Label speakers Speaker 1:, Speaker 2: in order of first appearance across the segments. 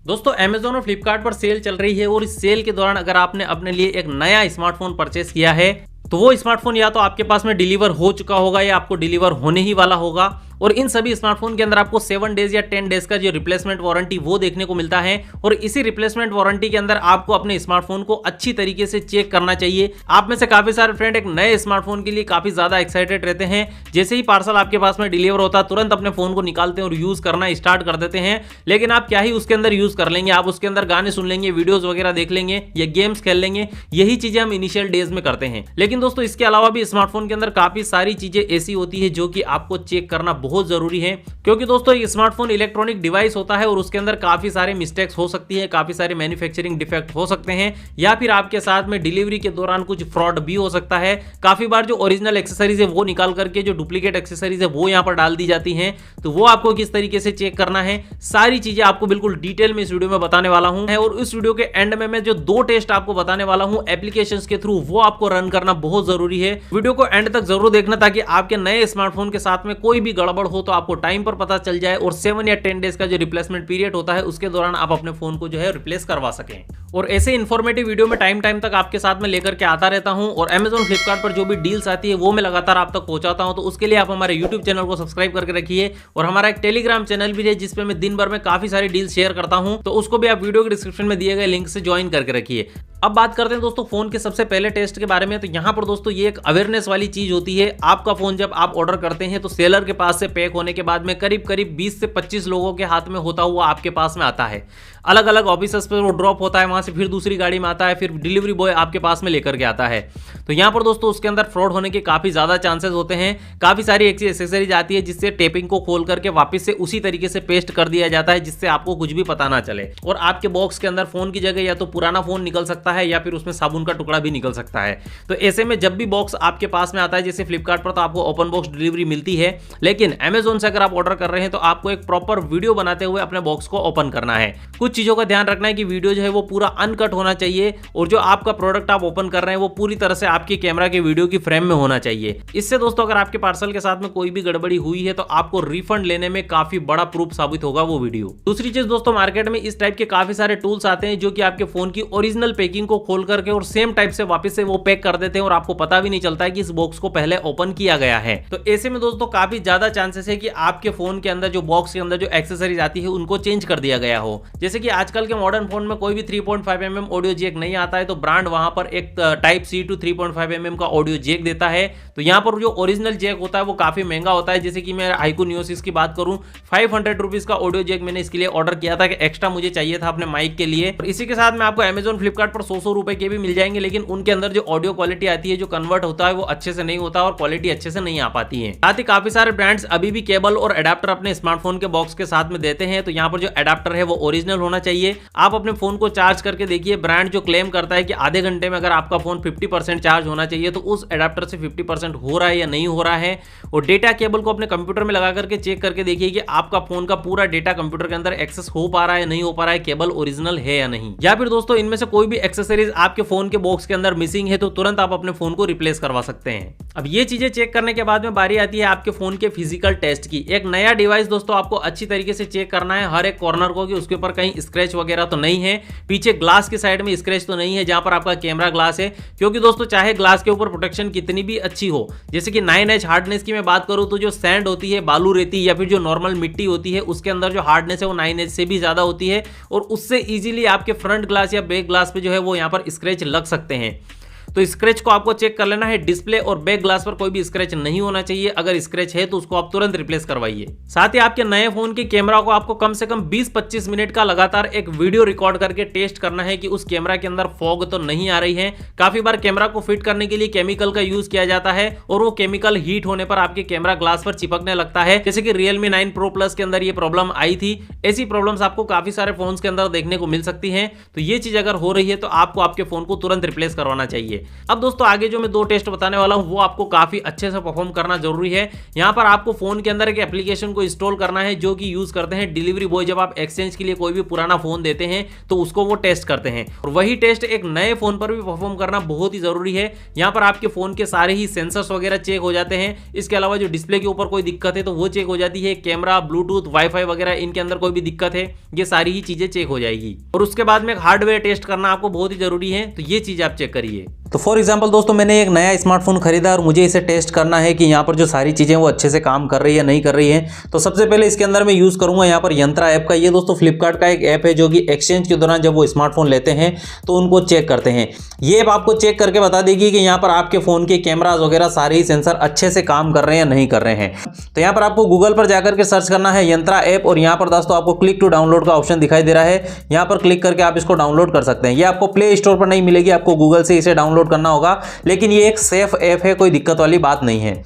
Speaker 1: दोस्तों Amazon और Flipkart पर सेल चल रही है और इस सेल के दौरान अगर आपने अपने लिए एक नया स्मार्टफोन परचेस किया है तो वो स्मार्टफोन या तो आपके पास में डिलीवर हो चुका होगा या आपको डिलीवर होने ही वाला होगा। और इन सभी स्मार्टफोन के अंदर आपको 7 डेज या 10 डेज का जो रिप्लेसमेंट वारंटी वो देखने को मिलता है। और इसी रिप्लेसमेंट वारंटी के अंदर आपको अपने स्मार्टफोन को अच्छी तरीके से चेक करना चाहिए। आप में से काफी सारे फ्रेंड एक नए स्मार्टफोन के लिए काफी ज्यादा एक्साइटेड रहते हैं। जैसे ही पार्सल आपके पास में डिलीवर होता है तुरंत अपने फोन को निकालते हैं और यूज करना स्टार्ट कर देते हैं। लेकिन आप क्या ही उसके अंदर यूज कर लेंगे, आप उसके अंदर गाने सुन लेंगे, वीडियोज वगैरह देख लेंगे या गेम्स खेल लेंगे। यही चीजें हम इनिशियल डेज में करते हैं। लेकिन दोस्तों इसके अलावा भी स्मार्टफोन के अंदर काफी सारी चीजें ऐसी होती है जो कि आपको चेक करना बहुत जरूरी है, क्योंकि दोस्तों ये स्मार्टफोन इलेक्ट्रॉनिक डिवाइस होता है और उसके अंदर काफी सारे मिस्टेक्स हो सकती है, काफी सारे मैन्युफैक्चरिंग डिफेक्ट हो सकते हैं या फिर आपके साथ में डिलीवरी के दौरान कुछ फ्रॉड भी हो सकता है। काफी बार जो ओरिजिनल एक्सेसरीज है वो निकाल करके जो डुप्लीकेट एक्सेसरीज है वो यहाँ पर डाल दी जाती हैं। तो वो आपको किस तरीके से चेक करना है, सारी चीजें आपको बिल्कुल डिटेल में इस वीडियो में बताने वाला हूं। और इस वीडियो के एंड में मैं जो 2 टेस्ट आपको बताने वाला हूं एप्लीकेशंस के थ्रू, वो आपको रन करना बहुत जरूरी है। वीडियो को एंड तक जरूर देखना ताकि आपके नए स्मार्टफोन के साथ में कोई भी गड़बड़ हो तो आपको टाइम पर पता चल जाए और 7 या 10 डेज का जो रिप्लेसमेंट पीरियड होता है उसके दौरान आप अपने फोन को जो है रिप्लेस करवा सकें। और ऐसे इन्फॉर्मेटिव वीडियो में टाइम तक आपके साथ में लेकर के आता रहता हूं। और Amazon Flipkart पर जो भी डील्स आती है वो मैं लगातार आप तक पहुंचाता हूं। तो उसके लिए आप हमारे YouTube चैनल को सब्सक्राइब करके रखिए। और हमारा एक टेलीग्राम चैनल भी है जिसपे मैं दिन भर में काफी सारी डील्स शेयर करता हूं, तो उसको भी आप वीडियो के डिस्क्रिप्शन में दिए गए लिंक से ज्वाइन करके रखिए। अब बात करते हैं दोस्तों फोन के सबसे पहले टेस्ट के बारे में। तो यहाँ पर दोस्तों ये एक अवेयरनेस वाली चीज होती है। आपका फोन जब आप ऑर्डर करते हैं तो सेलर के पास से पैक होने के बाद में करीब 20 से 25 लोगों के हाथ में होता हुआ आपके पास में आता है। अलग अलग ऑफिसर्स पे वो ड्रॉप होता है, वहां से फिर दूसरी गाड़ी में आता है, फिर डिलीवरी बॉय आपके पास में लेकर के आता है। तो यहाँ पर दोस्तों उसके अंदर फ्रॉड होने के काफी ज्यादा चांसेस होते हैं। काफी सारी ऐसी एक्सेसरीज आती है जिससे टेपिंग को खोल करके वापस से उसी तरीके से पेस्ट कर दिया जाता है जिससे आपको कुछ भी पता ना चले। और आपके बॉक्स के अंदर फोन की जगह या तो पुराना फोन निकल सकता है या फिर उसमें साबुन का टुकड़ा भी निकल सकता है। तो ऐसे में जब भी बॉक्स आपके पास में आता है, जैसे फ्लिपकार्ट पर तो आपको ओपन बॉक्स डिलीवरी मिलती है, लेकिन अमेजोन से अगर आप ऑर्डर कर रहे हैं तो आपको एक प्रॉपर वीडियो बनाते हुए अपने बॉक्स को ओपन करना है। कुछ चीजों का ध्यान रखना है कि वीडियो जो है वो पूरा अनकट होना चाहिए और जो आपका प्रोडक्ट आप ओपन कर रहे हैं वो पूरी तरह से आपके कैमरा के वीडियो की फ्रेम में होना चाहिए। इससे दोस्तों अगर आपके पार्सल के साथ में कोई भी गड़बड़ी हुई है तो आपको रिफंड लेने में काफी बड़ा प्रूफ साबित होगा वो वीडियो। दूसरी चीज दोस्तों, मार्केट में इस टाइप के काफी सारे टूल्स आते हैं जो कि आपके फोन की ओरिजिनल पैकिंग को खोल करके और सेम टाइप से वापस से वो पैक कर देते हैं और आपको पता भी नहीं चलता है कि इस बॉक्स को पहले ओपन किया गया है। तो ऐसे में दोस्तों काफी ज्यादा चांसेस है कि आपके फोन के अंदर जो बॉक्स के अंदर जो एक्सेसरीज आती है उनको चेंज कर दिया गया हो। जैसे कि आजकल के मॉडर्न फोन में कोई भी 3.5 mm ऑडियो जैक नहीं आता है तो ब्रांड वहां पर एक टाइप सी टू 3.5 mm का ऑडियो जैक देता है। तो यहाँ पर जो ओरिजिनल जैक होता है वो काफी महंगा होता है। जैसे कि मैं हाइकू नियोसिस की बात करूं, 500 रुपीज का ऑडियो जैक मैंने इसके लिए ऑर्डर किया था कि एक्स्ट्रा मुझे चाहिए था अपने माइक के लिए। और इसी के साथ में आपको Amazon Flipkart पर 100 रुपए के भी मिल जाएंगे, लेकिन उनके अंदर जो ऑडियो क्वालिटी आती है, जो कन्वर्ट होता है वो अच्छे से नहीं होता और क्वालिटी अच्छे से नहीं आ पाती है। साथ ही काफी सारे ब्रांड्स अभी भी केबल और एडाप्टर अपने स्मार्टफोन के बॉक्स के साथ में देते हैं। तो यहाँ पर जो एडाप्टर है वो ओरिजिनल होना चाहिए। आप अपने फोन को चार्ज करके देखिए, ब्रांड जो क्लेम करता है कि आधे घंटे में अगर आपका फोन 50% चार्ज होना चाहिए तो उस एडाप्टर से 50% हो रहा है या नहीं हो रहा है। और डेटा केबल को अपने कंप्यूटर में लगा करके चेक करके देखिए कि आपका फोन का पूरा डेटा कंप्यूटर के अंदर एक्सेस हो पा रहा है, नहीं हो पा रहा है, केबल ओरिजिनल है या नहीं। या फिर दोस्तों इनमें से कोई भी एक्सेसरीज आपके फोन के बॉक्स के अंदर मिसिंग है तो तुरंत आप अपने फोन को रिप्लेस करवा सकते हैं। अब ये चीजें चेक करने के बाद में बारी आती है आपके फोन के फिजिकल टेस्ट की। एक नया डिवाइस दोस्तों आपको अच्छी तरीके से चेक करना है हर एक कॉर्नर को कि उसके ऊपर कहीं स्क्रैच वगैरह तो नहीं है, पीछे ग्लास के साइड में स्क्रैच तो नहीं है जहां पर आपका कैमरा ग्लास है। क्योंकि दोस्तों चाहे ग्लास के ऊपर प्रोटेक्शन कितनी भी अच्छी हो, जैसे कि 9H हार्डनेस की मैं बात करूं तो जो सैंड होती है, बालू रेती या फिर जो नॉर्मल मिट्टी होती है उसके अंदर जो हार्डनेस है वो 9H से भी ज्यादा होती है और उससे इजीली आपके फ्रंट ग्लास या बैक ग्लास पे जो है वो यहाँ पर स्क्रैच लग सकते हैं। तो स्क्रैच को आपको चेक कर लेना है। डिस्प्ले और बैक ग्लास पर कोई भी स्क्रैच नहीं होना चाहिए। अगर स्क्रैच है तो उसको आप तुरंत रिप्लेस करवाइए। साथ ही आपके नए फोन की कैमरा को आपको कम से कम 20-25 मिनट का लगातार एक वीडियो रिकॉर्ड करके टेस्ट करना है कि उस कैमरा के अंदर फॉग तो नहीं आ रही है। काफी बार कैमरा को फिट करने के लिए केमिकल का यूज किया जाता है और वो केमिकल हीट होने पर आपके कैमरा ग्लास पर चिपकने लगता है। जैसे कि Realme 9 Pro Plus के अंदर ये प्रॉब्लम आई थी। ऐसी प्रॉब्लम्स आपको काफी सारे फोन्स के अंदर देखने को मिल सकती हैं। तो ये चीज अगर हो रही है तो आपको आपके फोन को तुरंत रिप्लेस करवाना चाहिए। चाहिए। अब दोस्तों आगे जो मैं 2 टेस्ट बताने वाला हूं वो आपको काफी अच्छे से परफॉर्म करना जरूरी है। यहां पर आपको फोन के अंदर एक एप्लीकेशन को इंस्टॉल करना है जो कि यूज करते हैं डिलीवरी बॉय। जब आप एक्सचेंज के लिए कोई भी पुराना फोन देते हैं तो उसको वो टेस्ट करते हैं, और वही टेस्ट एक नए फोन पर भी परफॉर्म करना बहुत ही जरूरी है। यहां पर आपके फोन के सारे ही सेंसर्स वगैरह चेक हो जाते हैं। इसके अलावा जो डिस्प्ले के ऊपर कोई दिक्कत है तो वो चेक हो जाती है। कैमरा, ब्लूटूथ, वाईफाई वगैरह इनके अंदर कोई भी दिक्कत है ये सारी ही चीजें चेक हो जाएगी। और उसके बाद में एक हार्डवेयर टेस्ट करना आपको बहुत ही जरूरी है, तो ये चीज आप चेक करिए। तो फॉर एग्जांपल दोस्तों मैंने एक नया स्मार्टफोन खरीदा और मुझे इसे टेस्ट करना है कि यहाँ पर जो सारी चीज़ें वो अच्छे से काम कर रही है नहीं कर रही है। तो सबसे पहले इसके अंदर मैं यूज़ करूँगा यहाँ पर यंत्रा ऐप का। ये दोस्तों फ्लिपकार्ट का एक ऐप है जो कि एक्सचेंज के दौरान जब वो स्मार्टफोन लेते हैं तो उनको चेक करते हैं। ये ऐप आपको चेक करके बता देगी कि यहाँ पर आपके फ़ोन के कैमराज वगैरह सारे ही सेंसर अच्छे से काम कर रहे हैं या नहीं कर रहे हैं। तो यहाँ पर आपको गूगल पर जाकर के सर्च करना है यंत्रा ऐप, और यहाँ पर दोस्तों आपको क्लिक टू डाउनलोड का ऑप्शन दिखाई दे रहा है। यहाँ पर क्लिक करके आप इसको डाउनलोड कर सकते हैं। ये आपको प्ले स्टोर पर नहीं मिलेगी, आपको गूगल से इसे डाउनलोड करना होगा, लेकिन ये एक सेफ ऐप है, कोई दिक्कत वाली बात नहीं है।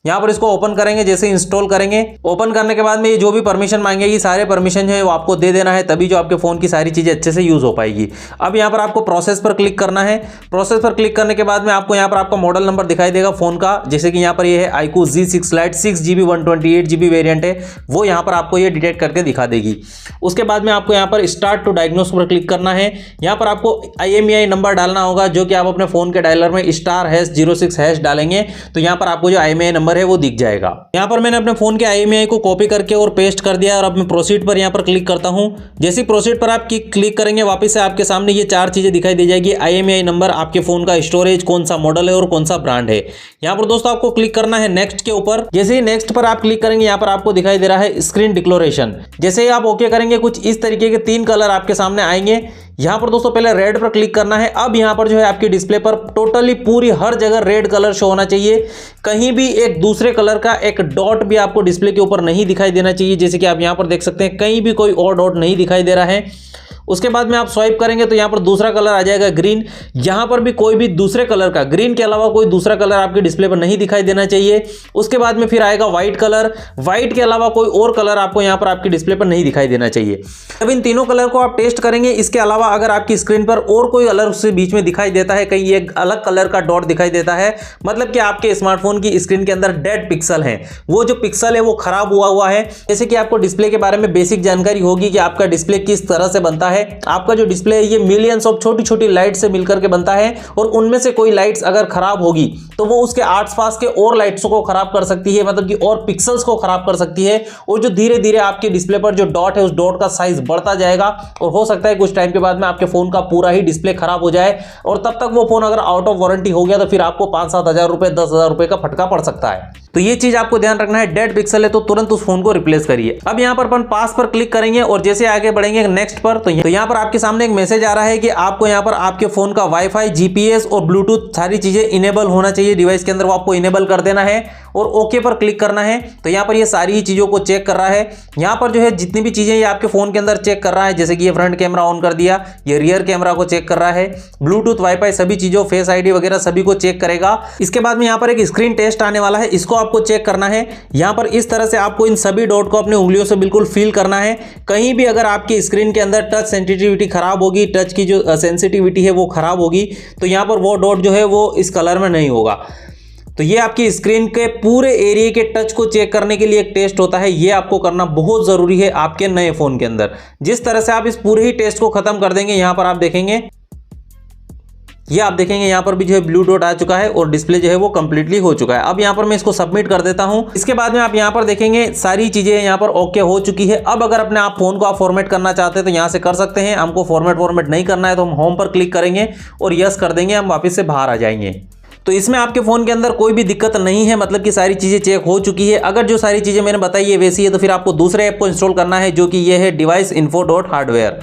Speaker 1: यहाँ पर इसको ओपन करेंगे, जैसे इंस्टॉल करेंगे, ओपन करने के बाद में ये जो भी परमिशन मांगेगी सारे परमिशन है वो आपको दे देना है, तभी जो आपके फ़ोन की सारी चीज़ें अच्छे से यूज़ हो पाएगी। अब यहाँ पर आपको प्रोसेस पर क्लिक करना है। प्रोसेस पर क्लिक करने के बाद में आपको यहाँ पर आपका मॉडल नंबर दिखाई देगा फ़ोन का, जैसे कि यहाँ पर ये है iQOO Z6 Lite 6GB 128GB variant है, वो यहाँ पर आपको ये डिटेक्ट करके दिखा देगी। उसके बाद में आपको यहाँ पर स्टार्ट टू डायग्नोस पर क्लिक करना है। यहाँ पर आपको IMEI नंबर डालना होगा, जो कि आप अपने फ़ोन के डायलर में *#06# डालेंगे तो यहाँ पर आपको जो IMEI नंबर है वो दिख जाएगा। यहाँ पर मैंने अपने फोन के IMEI को कॉपी करके और पेस्ट कर दिया, और अब मैं प्रोसीड पर यहाँ पर क्लिक करता हूँ। जैसे प्रोसीड पर आप क्लिक करेंगे वापस से आपके सामने ये 4 चीजें दिखाई दे जाएगी। IMEI नंबर, आपके फोन का स्टोरेज, कौन सा मॉडल है और कौन सा ब्रांड है। यहाँ पर दोस्तों आपको क्लिक करना है नेक्स्ट के ऊपर। जैसे ही नेक्स्ट पर आप क्लिक करेंगे यहाँ पर आपको दिखाई दे रहा है स्क्रीन डिक्लेरेशन। जैसे ही आप ओके करेंगे कुछ इस तरीके के 3 कलर आपके सामने आएंगे। यहाँ पर दोस्तों पहले रेड पर क्लिक करना है। अब यहाँ पर जो है आपकी डिस्प्ले पर टोटली पूरी हर जगह रेड कलर शो होना चाहिए। कहीं भी एक दूसरे कलर का एक डॉट भी आपको डिस्प्ले के ऊपर नहीं दिखाई देना चाहिए। जैसे कि आप यहाँ पर देख सकते हैं कहीं भी कोई और डॉट नहीं दिखाई दे रहा है। उसके बाद में आप स्वाइप करेंगे तो यहाँ पर दूसरा कलर आ जाएगा ग्रीन। यहाँ पर भी कोई भी दूसरे कलर का, ग्रीन के अलावा कोई दूसरा कलर आपके डिस्प्ले पर नहीं दिखाई देना चाहिए। उसके बाद में फिर आएगा व्हाइट कलर। व्हाइट के अलावा कोई और कलर आपको यहाँ पर आपके डिस्प्ले पर नहीं दिखाई देना चाहिए। अब इन तीनों कलर को आप टेस्ट करेंगे। इसके अलावा अगर आपकी स्क्रीन पर और कोई कलर उससे बीच में दिखाई देता है, कहीं एक अलग कलर का डॉट दिखाई देता है, मतलब कि आपके स्मार्टफोन की स्क्रीन के अंदर डेड पिक्सल है, वो जो पिक्सल है वो खराब हुआ है। जैसे कि आपको डिस्प्ले के बारे में बेसिक जानकारी होगी कि आपका डिस्प्ले किस तरह से बनता है। आपका जो डिस्प्ले है ये मिलियंस ऑफ छोटी छोटी लाइट से मिलकर के बनता है, और उनमें से कोई लाइट्स अगर खराब होगी तो वो उसके आसपास के और लाइट्स को खराब कर सकती है, मतलब कि और पिक्सल्स को खराब कर सकती है। और जो धीरे धीरे आपके डिस्प्ले पर जो डॉट है उस डॉट का साइज बढ़ता जाएगा, और हो सकता है कुछ टाइम के बाद में आपके फोन का पूरा ही डिस्प्ले खराब हो जाए। और तब तक वो फोन अगर आउट ऑफ वारंटी हो गया तो फिर आपको 5-7 हज़ार रुपए, 10 हज़ार रुपए का फटका पड़ सकता है। तो ये चीज आपको ध्यान रखना है। डेड पिक्सल है तो तुरंत उस फोन को रिप्लेस करिए। अब यहाँ पर अपन पास पर क्लिक करेंगे और जैसे आगे बढ़ेंगे नेक्स्ट पर, तो यहाँ पर आपके सामने एक मैसेज आ रहा है कि आपको यहाँ पर आपके फोन का वाईफाई, जीपीएस और ब्लूटूथ सारी चीजें इनेबल होना चाहिए डिवाइस के अंदर, वो आपको इनेबल कर देना है और ओके पर क्लिक करना है। तो यहाँ पर ये सारी चीजों को चेक कर रहा है। यहाँ पर जो है जितनी भी चीजें ये आपके फोन के अंदर चेक कर रहा है, जैसे कि ये फ्रंट कैमरा ऑन कर दिया, ये रियर कैमरा को चेक कर रहा है, ब्लूटूथ, वाईफाई सभी चीजों, फेस आईडी वगैरह सभी को चेक करेगा। इसके बाद में यहाँ पर एक स्क्रीन टेस्ट आने वाला है, इसको आपको चेक करना है। यहाँ पर इस तरह से आपको इन सभी डॉट को अपनी उंगलियों से बिल्कुल फील करना है। कहीं भी अगर आपकी स्क्रीन के अंदर टच सेंसिटिविटी खराब होगी, टच की जो सेंसिटिविटी है वो खराब होगी, तो यहाँ पर वो डॉट जो है वो इस कलर में नहीं होगा। तो ये आपकी स्क्रीन के पूरे एरिया के टच को चेक करने के लिए एक टेस्ट होता है, ये आपको करना बहुत जरूरी है आपके नए फोन के अंदर। जिस तरह से आप इस पूरे ही टेस्ट को खत्म कर देंगे, यहाँ पर आप देखेंगे, ये आप देखेंगे यहाँ पर भी जो है ब्लू डॉट आ चुका है और डिस्प्ले जो है वो कंप्लीटली हो चुका है। अब यहाँ पर मैं इसको सबमिट कर देता हूँ। इसके बाद में आप यहाँ पर देखेंगे सारी चीजें यहाँ पर ओके हो चुकी है। अब अगर अपने आप फोन को आप फॉर्मेट करना चाहते हैं तो यहाँ से कर सकते हैं। हमको फॉर्मेट नहीं करना है तो हम होम पर क्लिक करेंगे और यस कर देंगे, हम वापस से बाहर आ जाएंगे। तो इसमें आपके फ़ोन के अंदर कोई भी दिक्कत नहीं है, मतलब कि सारी चीज़ें चेक हो चुकी है। अगर जो सारी चीज़ें मैंने बताई है वैसी है तो फिर आपको दूसरे ऐप को इंस्टॉल करना है, जो कि ये है डिवाइस इन्फो डॉट हार्डवेयर।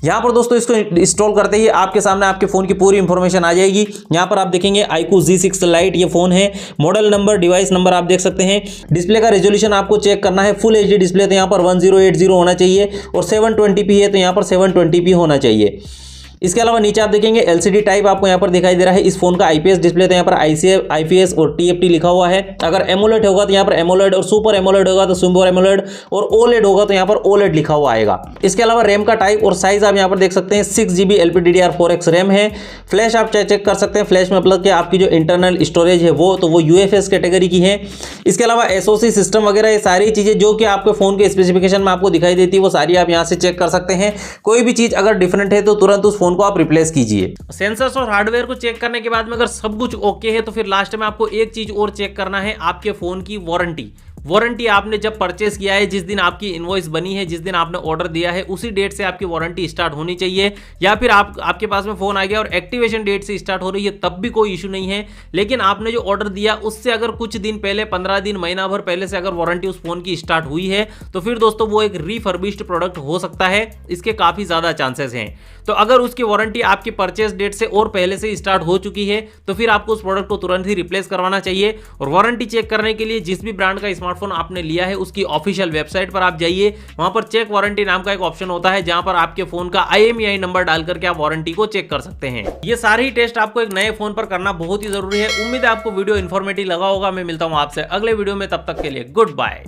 Speaker 1: यहाँ पर दोस्तों इसको इंस्टॉल करते ही आपके सामने आपके फ़ोन की पूरी इंफॉर्मेशन आ जाएगी। यहाँ पर आप देखेंगे iQOO Z6 Lite ये फ़ोन है, मॉडल नंबर, डिवाइस नंबर आप देख सकते हैं। डिस्प्ले का रेजोल्यूशन आपको चेक करना है। फुल HD डिस्प्ले तो यहाँ पर 1080 होना चाहिए और 720p है तो यहाँ पर 720p होना चाहिए। इसके अलावा नीचे आप देखेंगे एलसीडी टाइप आपको यहाँ पर दिखाई दे रहा है। इस फोन का आईपीएस डिस्प्ले, तो यहाँ पर आईपीएस और टीएफटी लिखा हुआ है। अगर एमोलेड होगा तो यहाँ पर एमोलेड, और सुपर एमोलेड होगा तो सुपर एमोलेड, और ओलेड होगा तो यहाँ पर ओलेड लिखा हुआ आएगा। इसके अलावा रैम का टाइप और साइज आप यहाँ पर देख सकते हैं। 6GB LPDDR4X रैम है। फ्लैश आप चेक कर सकते हैं, फ्लैश में मतलब कि आपकी जो इंटरनल स्टोरेज है वो UFS कैटेगरी की है। इसके अलावा SoC सिस्टम वगैरह ये सारी चीजें जो कि आपके फोन के स्पेसिफिकेशन में आपको दिखाई देती है वो सारी आप यहाँ से चेक कर सकते हैं। कोई भी चीज अगर डिफरेंट है तो तुरंत उस फोन को आप रिप्लेस कीजिए। सेंसर्स और हार्डवेयर को चेक करने के बाद में अगर सब कुछ ओके है तो फिर लास्ट में आपको एक चीज और चेक करना है, आपके फोन की वारंटी आपने जब परचेस किया है, जिस दिन आपकी इनवॉइस बनी है, जिस दिन आपने ऑर्डर दिया है, उसी डेट से आपकी वारंटी स्टार्ट होनी चाहिए। या फिर आपके पास में फोन आ गया और एक्टिवेशन डेट से स्टार्ट हो रही है तब भी कोई इशू नहीं है। लेकिन आपने जो ऑर्डर दिया उससे अगर कुछ दिन पहले, 15 दिन, महीना भर पहले से अगर वारंटी उस फोन की स्टार्ट हुई है तो फिर दोस्तों वो एक रिफर्बिश्ड प्रोडक्ट हो सकता है। इसके काफी ज्यादा चांसेस हैं। तो अगर उसकी वारंटी आपकी परचेस डेट से और पहले से स्टार्ट हो चुकी है तो फिर आपको उस प्रोडक्ट को तुरंत ही रिप्लेस करवाना चाहिए। और वारंटी चेक करने के लिए जिस भी ब्रांड का स्मार्टफोन आपने लिया है उसकी ऑफिशियल वेबसाइट पर आप जाइए। वहां पर चेक वारंटी नाम का एक ऑप्शन होता है जहां पर आपके फोन का IMEI नंबर डाल करके आप वारंटी को चेक कर सकते हैं। ये सारे ही टेस्ट आपको एक नए फोन पर करना बहुत ही जरूरी है। उम्मीद है आपको वीडियो इंफॉर्मेटिव लगा होगा। मैं मिलता हूं आपसे अगले वीडियो में, तब तक के लिए गुड बाय।